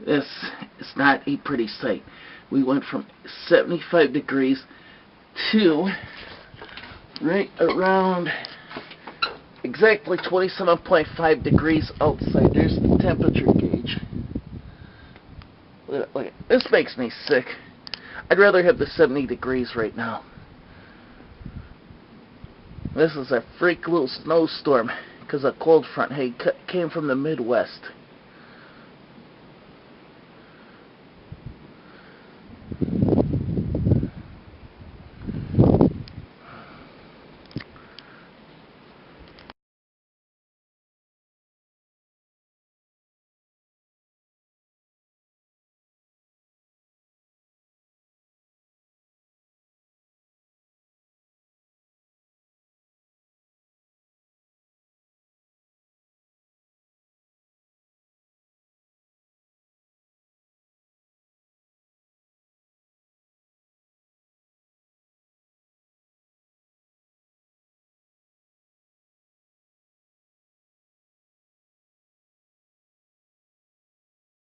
This is not a pretty sight. We went from 75 degrees to right around exactly 27.5 degrees outside. There's the temperature gauge. Look, this makes me sick. I'd rather have the 70 degrees right now. This is a freak little snowstorm because a cold front came from the Midwest.